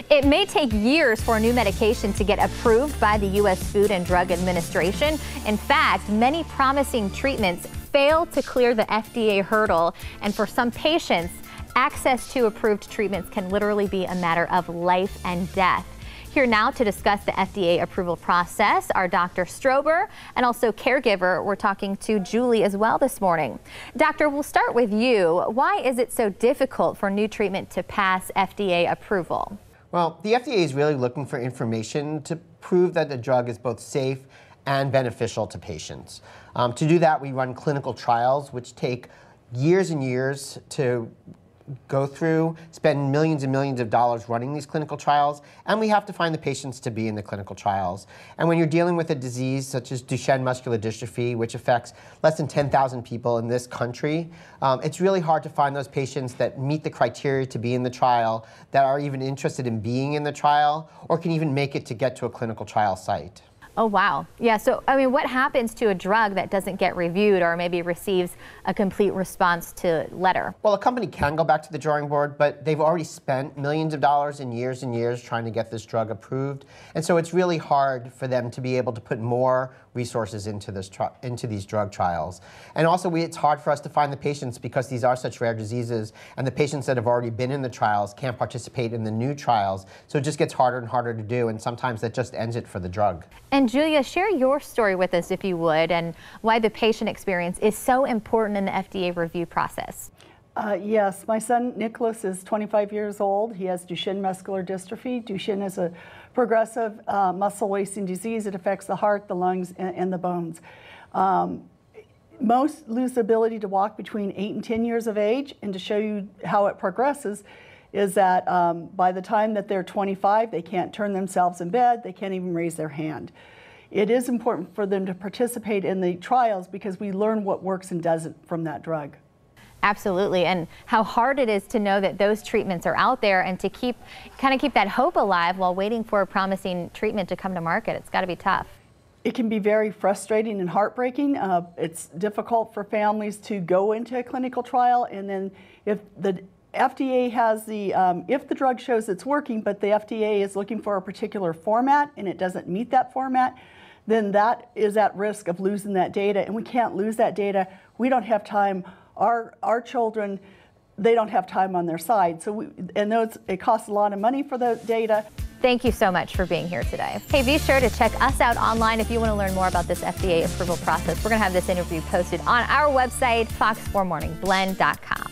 It may take years for a new medication to get approved by the U.S. Food and Drug Administration. In fact, many promising treatments fail to clear the FDA hurdle, and for some patients, access to approved treatments can literally be a matter of life and death. Here now to discuss the FDA approval process are Dr. Strober and also caregiver. We're talking to Julie as well this morning. Doctor, we'll start with you. Why is it so difficult for new treatment to pass FDA approval? Well, the FDA is really looking for information to prove that the drug is both safe and beneficial to patients. To do that, we run clinical trials, which take years and years to go through, spend millions and millions of dollars running these clinical trials, and we have to find the patients to be in the clinical trials. And when you're dealing with a disease such as Duchenne Muscular Dystrophy, which affects less than 10,000 people in this country, it's really hard to find those patients that meet the criteria to be in the trial, that are even interested in being in the trial, or can even make it to get to a clinical trial site. Oh, wow. Yeah, so, I mean, what happens to a drug that doesn't get reviewed or maybe receives a complete response to letter? Well, a company can go back to the drawing board, but they've already spent millions of dollars and years trying to get this drug approved. And so it's really hard for them to be able to put more resources into these drug trials. And also, it's hard for us to find the patients because these are such rare diseases, and the patients that have already been in the trials can't participate in the new trials. So it just gets harder and harder to do, and sometimes that just ends it for the drug. And Julia, share your story with us, if you would, and why the patient experience is so important in the FDA review process. Yes, my son Nicholas is 25 years old. He has Duchenne Muscular Dystrophy. Duchenne is a progressive muscle wasting disease. It affects the heart, the lungs, and the bones. Most lose the ability to walk between 8 and 10 years of age, and to show you how it progresses is that by the time that they're 25, they can't turn themselves in bed, they can't even raise their hand. It is important for them to participate in the trials because we learn what works and doesn't from that drug. Absolutely, and how hard it is to know that those treatments are out there and to keep that hope alive while waiting for a promising treatment to come to market. It's got to be tough. It can be very frustrating and heartbreaking. It's difficult for families to go into a clinical trial, and then if the FDA has if the drug shows it's working, but the FDA is looking for a particular format and it doesn't meet that format, then that is at risk of losing that data, and we can't lose that data. We don't have time. Our children, they don't have time on their side. So it costs a lot of money for the data. Thank you so much for being here today. Hey, be sure to check us out online if you want to learn more about this FDA approval process. We're going to have this interview posted on our website, fox4morningblend.com.